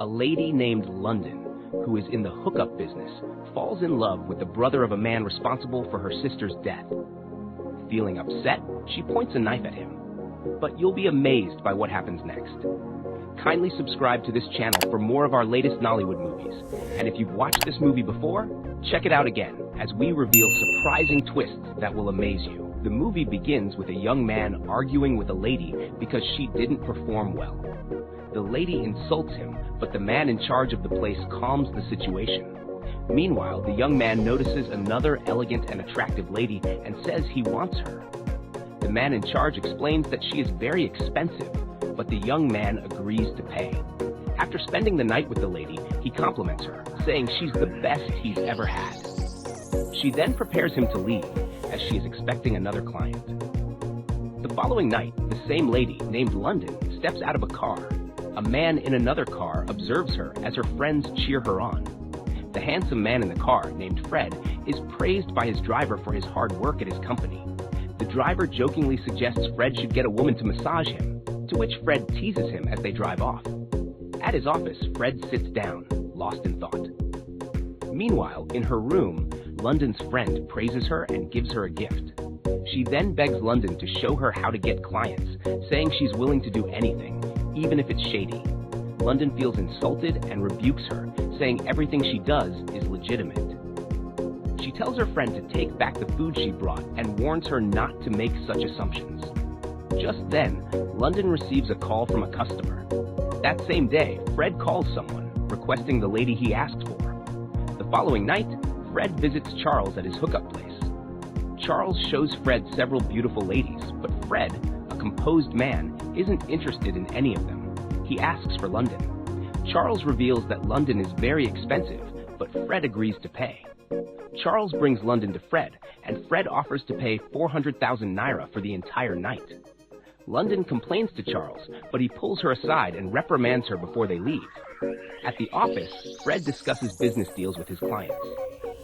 A lady named London, who is in the hookup business, falls in love with the brother of a man responsible for her sister's death. Feeling upset, she points a knife at him. But you'll be amazed by what happens next. Kindly subscribe to this channel for more of our latest Nollywood movies. And if you've watched this movie before, check it out again, as we reveal surprising twists that will amaze you. The movie begins with a young man arguing with a lady because she didn't perform well. The lady insults him, but the man in charge of the place calms the situation. Meanwhile, the young man notices another elegant and attractive lady and says he wants her. The man in charge explains that she is very expensive, but the young man agrees to pay. After spending the night with the lady, he compliments her, saying she's the best he's ever had. She then prepares him to leave, as she is expecting another client. The following night, the same lady, named London, steps out of a car. A man in another car observes her as her friends cheer her on. The handsome man in the car, named Fred, is praised by his driver for his hard work at his company. The driver jokingly suggests Fred should get a woman to massage him, to which Fred teases him as they drive off. At his office, Fred sits down, lost in thought. Meanwhile, in her room, London's friend praises her and gives her a gift. She then begs London to show her how to get clients, saying she's willing to do anything, even if it's shady. London feels insulted and rebukes her, saying everything she does is legitimate. She tells her friend to take back the food she brought and warns her not to make such assumptions. Just then, London receives a call from a customer. That same day, Fred calls someone, requesting the lady he asked for. The following night, Fred visits Charles at his hookup place. Charles shows Fred several beautiful ladies, but Fred, a composed man, isn't interested in any of them. He asks for London. Charles reveals that London is very expensive, but Fred agrees to pay. Charles brings London to Fred, and Fred offers to pay 400,000 naira for the entire night. London complains to Charles, but he pulls her aside and reprimands her before they leave. At the office, Fred discusses business deals with his clients.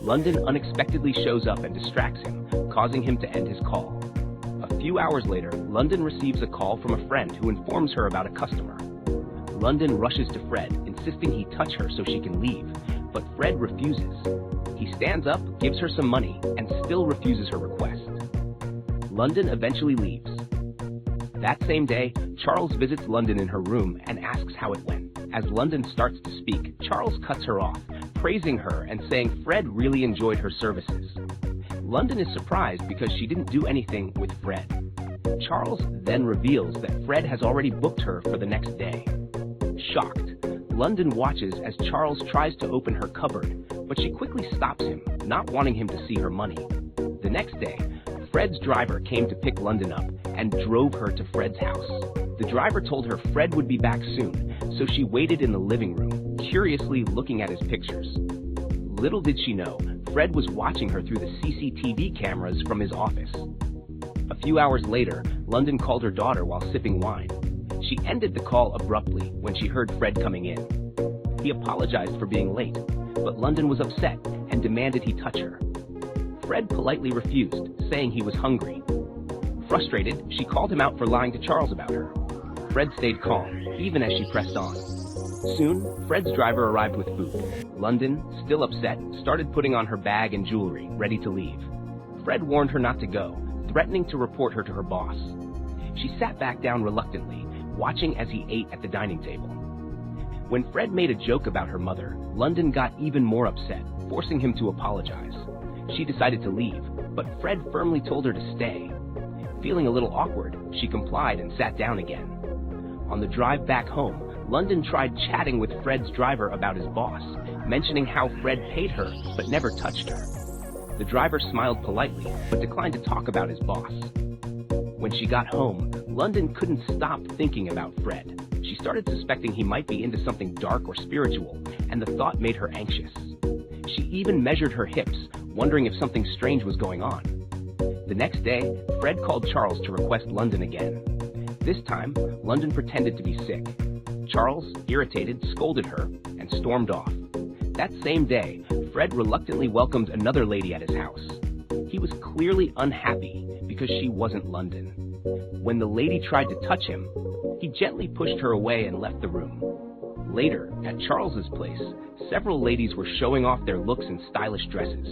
London unexpectedly shows up and distracts him, causing him to end his call. A few hours later, London receives a call from a friend who informs her about a customer. London rushes to Fred, insisting he touch her so she can leave, but Fred refuses. He stands up, gives her some money, and still refuses her request. London eventually leaves. That same day, Charles visits London in her room and asks how it went. As London starts to speak, Charles cuts her off, praising her and saying Fred really enjoyed her services. London is surprised because she didn't do anything with Fred. Charles then reveals that Fred has already booked her for the next day. Shocked, London watches as Charles tries to open her cupboard, but she quickly stops him, not wanting him to see her money. The next day, Fred's driver came to pick London up and drove her to Fred's house. The driver told her Fred would be back soon, so she waited in the living room, curiously looking at his pictures. Little did she know, Fred was watching her through the CCTV cameras from his office. A few hours later, London called her daughter while sipping wine. She ended the call abruptly when she heard Fred coming in. He apologized for being late, but London was upset and demanded he touch her. Fred politely refused, saying he was hungry. Frustrated, she called him out for lying to Charles about her. Fred stayed calm, even as she pressed on. Soon, Fred's driver arrived with food. London, still upset, started putting on her bag and jewelry, ready to leave. Fred warned her not to go, threatening to report her to her boss. She sat back down reluctantly, watching as he ate at the dining table. When Fred made a joke about her mother, London got even more upset, forcing him to apologize. She decided to leave, but Fred firmly told her to stay. Feeling a little awkward, she complied and sat down again. On the drive back home, London tried chatting with Fred's driver about his boss, mentioning how Fred paid her but never touched her. The driver smiled politely, but declined to talk about his boss. When she got home, London couldn't stop thinking about Fred. She started suspecting he might be into something dark or spiritual, and the thought made her anxious. She even measured her hips, wondering if something strange was going on. The next day, Fred called Charles to request London again. This time, London pretended to be sick. Charles, irritated, scolded her and stormed off. That same day, Fred reluctantly welcomed another lady at his house. He was clearly unhappy because she wasn't London. When the lady tried to touch him, he gently pushed her away and left the room. Later, at Charles's place, several ladies were showing off their looks in stylish dresses.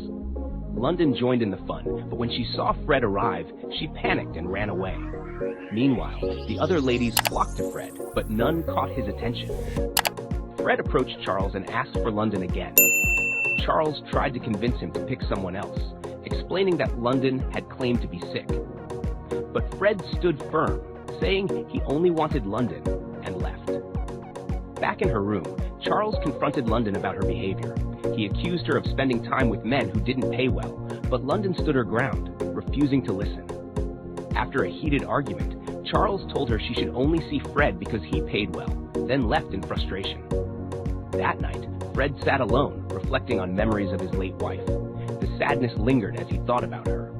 London joined in the fun, but when she saw Fred arrive, she panicked and ran away. Meanwhile, the other ladies flocked to Fred, but none caught his attention. Fred approached Charles and asked for London again. Charles tried to convince him to pick someone else, explaining that London had claimed to be sick. But Fred stood firm, saying he only wanted London, and left. Back in her room, Charles confronted London about her behavior. He accused her of spending time with men who didn't pay well, but London stood her ground, refusing to listen. After a heated argument, Charles told her she should only see Fred because he paid well, then left in frustration. That night, Fred sat alone, reflecting on memories of his late wife. The sadness lingered as he thought about her.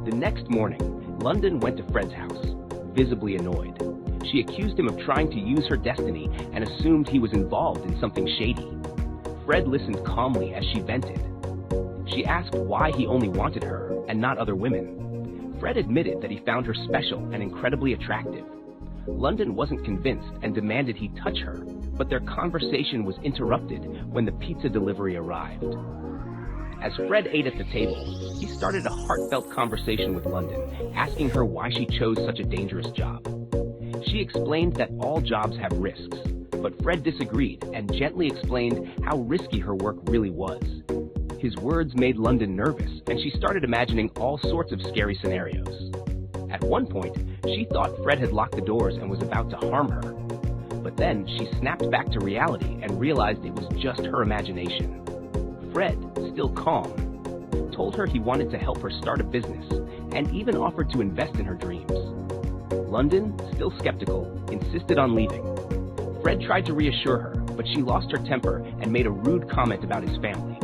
The next morning, London went to Fred's house, visibly annoyed. She accused him of trying to use her destiny and assumed he was involved in something shady. Fred listened calmly as she vented. She asked why he only wanted her and not other women. Fred admitted that he found her special and incredibly attractive. London wasn't convinced and demanded he touch her, but their conversation was interrupted when the pizza delivery arrived. As Fred ate at the table, he started a heartfelt conversation with London, asking her why she chose such a dangerous job. She explained that all jobs have risks, but Fred disagreed and gently explained how risky her work really was. His words made London nervous, and she started imagining all sorts of scary scenarios. At one point, she thought Fred had locked the doors and was about to harm her. But then she snapped back to reality and realized it was just her imagination. Fred, still calm, told her he wanted to help her start a business and even offered to invest in her dreams. London, still skeptical, insisted on leaving. Fred tried to reassure her, but she lost her temper and made a rude comment about his family.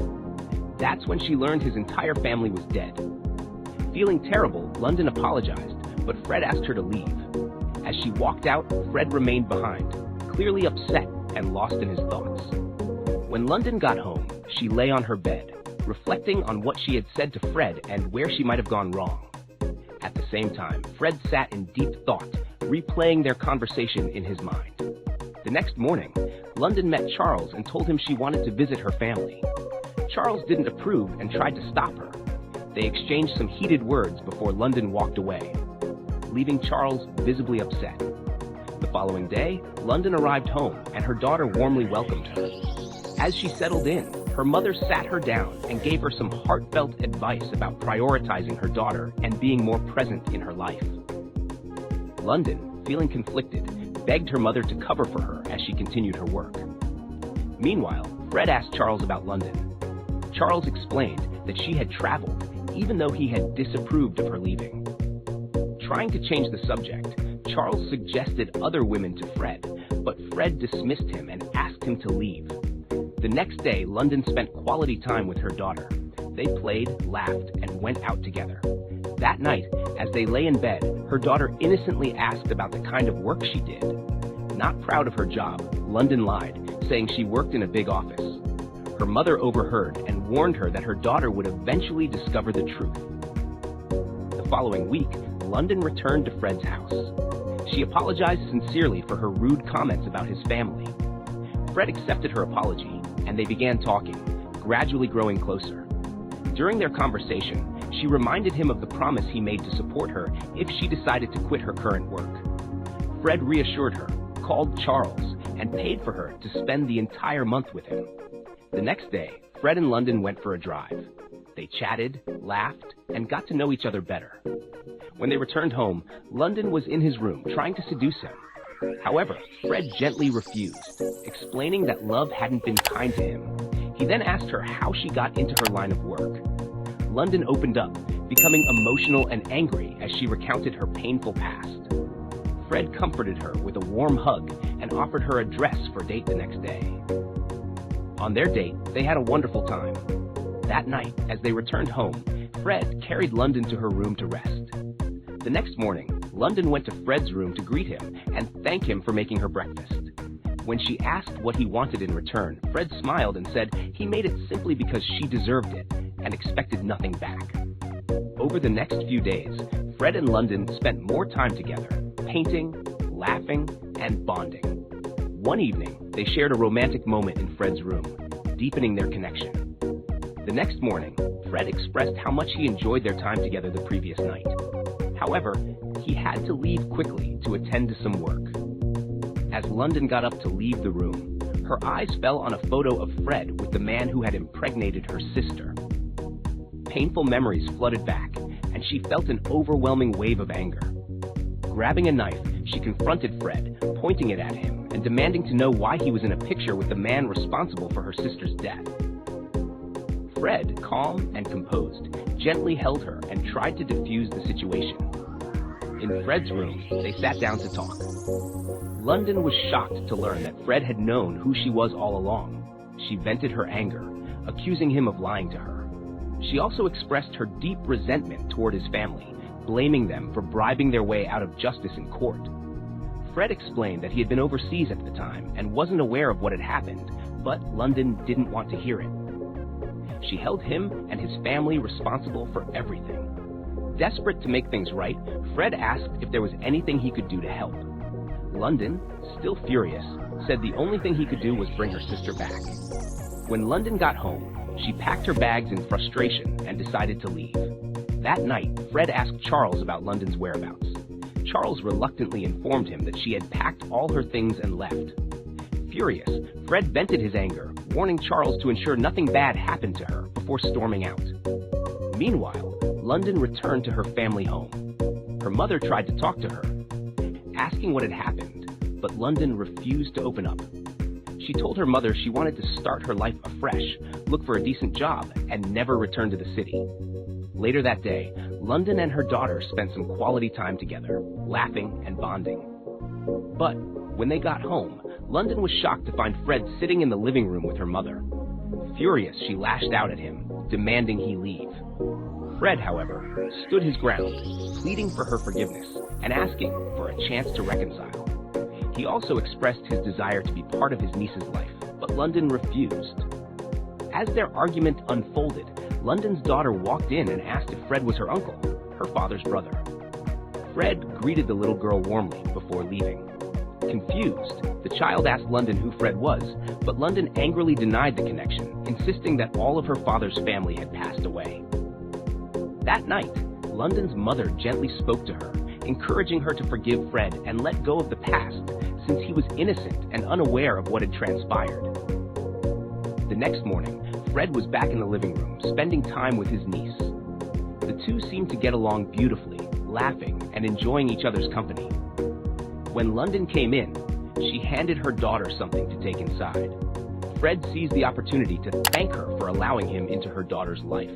That's when she learned his entire family was dead. Feeling terrible, London apologized, but Fred asked her to leave. As she walked out, Fred remained behind, clearly upset and lost in his thoughts. When London got home, she lay on her bed, reflecting on what she had said to Fred and where she might have gone wrong. At the same time, Fred sat in deep thought, replaying their conversation in his mind. The next morning, London met Charles and told him she wanted to visit her family. Charles didn't approve and tried to stop her. They exchanged some heated words before London walked away, leaving Charles visibly upset. The following day, London arrived home and her daughter warmly welcomed her. As she settled in, her mother sat her down and gave her some heartfelt advice about prioritizing her daughter and being more present in her life. London, feeling conflicted, begged her mother to cover for her as she continued her work. Meanwhile, Fred asked Charles about London. Charles explained that she had traveled, even though he had disapproved of her leaving. Trying to change the subject, Charles suggested other women to Fred, but Fred dismissed him and asked him to leave. The next day, London spent quality time with her daughter. They played, laughed, and went out together. That night, as they lay in bed, her daughter innocently asked about the kind of work she did. Not proud of her job, London lied, saying she worked in a big office. Her mother overheard and warned her that her daughter would eventually discover the truth. The following week, London returned to Fred's house. She apologized sincerely for her rude comments about his family. Fred accepted her apology, and they began talking, gradually growing closer. During their conversation, she reminded him of the promise he made to support her if she decided to quit her current work. Fred reassured her, called Charles, and paid for her to spend the entire month with him. The next day, Fred and London went for a drive. They chatted, laughed, and got to know each other better. When they returned home, London was in his room trying to seduce him. However, Fred gently refused, explaining that love hadn't been kind to him. He then asked her how she got into her line of work. London opened up, becoming emotional and angry as she recounted her painful past. Fred comforted her with a warm hug and offered her a dress for a date the next day. On their date, they had a wonderful time. That night, as they returned home, Fred carried London to her room to rest. The next morning, London went to Fred's room to greet him and thank him for making her breakfast. When she asked what he wanted in return, Fred smiled and said he made it simply because she deserved it and expected nothing back. Over the next few days, Fred and London spent more time together, painting, laughing, and bonding. One evening, they shared a romantic moment in Fred's room, deepening their connection. The next morning, Fred expressed how much he enjoyed their time together the previous night. However, he had to leave quickly to attend to some work. As London got up to leave the room, her eyes fell on a photo of Fred with the man who had impregnated her sister. Painful memories flooded back, and she felt an overwhelming wave of anger. Grabbing a knife, she confronted Fred, pointing it at him and demanding to know why he was in a picture with the man responsible for her sister's death. Fred, calm and composed, gently held her and tried to defuse the situation. In Fred's room, they sat down to talk. London was shocked to learn that Fred had known who she was all along. She vented her anger, accusing him of lying to her. She also expressed her deep resentment toward his family, blaming them for bribing their way out of justice in court. Fred explained that he had been overseas at the time and wasn't aware of what had happened, but London didn't want to hear it. She held him and his family responsible for everything. Desperate to make things right, Fred asked if there was anything he could do to help. London, still furious, said the only thing he could do was bring her sister back. When London got home, she packed her bags in frustration and decided to leave. That night, Fred asked Charles about London's whereabouts. Charles reluctantly informed him that she had packed all her things and left. Furious, Fred vented his anger, warning Charles to ensure nothing bad happened to her before storming out. Meanwhile, London returned to her family home. Her mother tried to talk to her, asking what had happened, but London refused to open up. She told her mother she wanted to start her life afresh, look for a decent job, and never return to the city. Later that day, London and her daughter spent some quality time together, laughing and bonding. But when they got home, London was shocked to find Fred sitting in the living room with her mother. Furious, she lashed out at him, demanding he leave. Fred, however, stood his ground, pleading for her forgiveness and asking for a chance to reconcile. He also expressed his desire to be part of his niece's life, but London refused. As their argument unfolded, London's daughter walked in and asked if Fred was her uncle, her father's brother. Fred greeted the little girl warmly before leaving. Confused, the child asked London who Fred was, but London angrily denied the connection, insisting that all of her father's family had passed away. That night, London's mother gently spoke to her, encouraging her to forgive Fred and let go of the past, since he was innocent and unaware of what had transpired. The next morning, Fred was back in the living room, spending time with his niece. The two seemed to get along beautifully, laughing and enjoying each other's company. When London came in, she handed her daughter something to take inside. Fred seized the opportunity to thank her for allowing him into her daughter's life.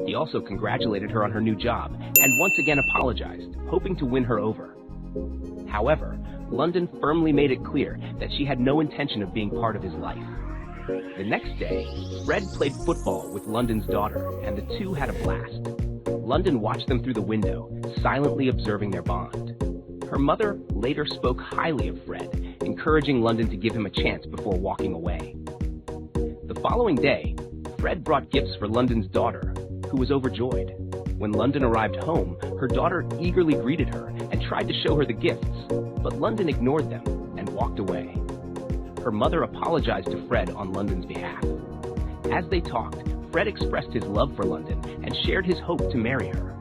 He also congratulated her on her new job and once again apologized, hoping to win her over. However, London firmly made it clear that she had no intention of being part of his life. The next day, Fred played football with London's daughter, and the two had a blast. London watched them through the window, silently observing their bond. Her mother later spoke highly of Fred, encouraging London to give him a chance before walking away. The following day, Fred brought gifts for London's daughter, who was overjoyed. When London arrived home, her daughter eagerly greeted her and tried to show her the gifts, but London ignored them and walked away. Her mother apologized to Fred on London's behalf. As they talked, Fred expressed his love for London and shared his hope to marry her.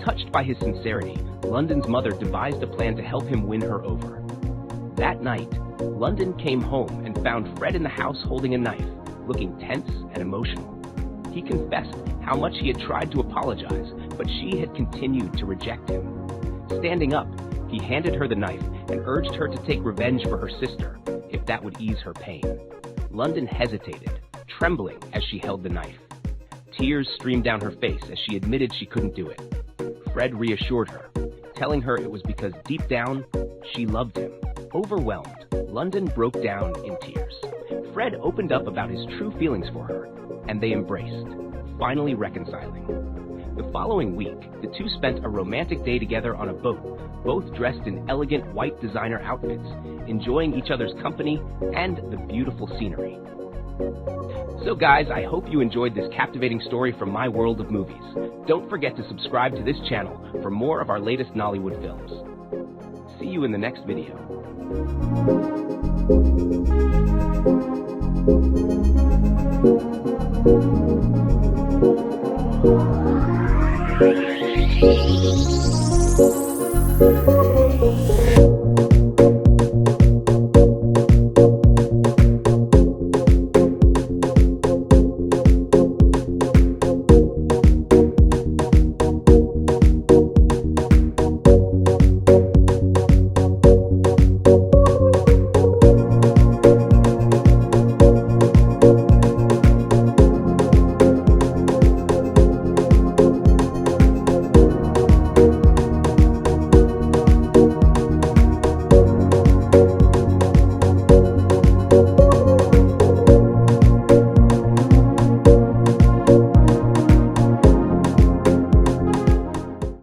Touched by his sincerity, London's mother devised a plan to help him win her over. That night, London came home and found Fred in the house holding a knife, looking tense and emotional. He confessed how much he had tried to apologize, but she had continued to reject him. Standing up, he handed her the knife and urged her to take revenge for her sister, if that would ease her pain. London hesitated, trembling as she held the knife. Tears streamed down her face as she admitted she couldn't do it. Fred reassured her, telling her it was because deep down, she loved him. Overwhelmed, London broke down in tears. Fred opened up about his true feelings for her, and they embraced, finally reconciling. The following week, the two spent a romantic day together on a boat, both dressed in elegant white designer outfits, enjoying each other's company and the beautiful scenery. So guys, I hope you enjoyed this captivating story from my world of movies. Don't forget to subscribe to this channel for more of our latest Nollywood films. See you in the next video.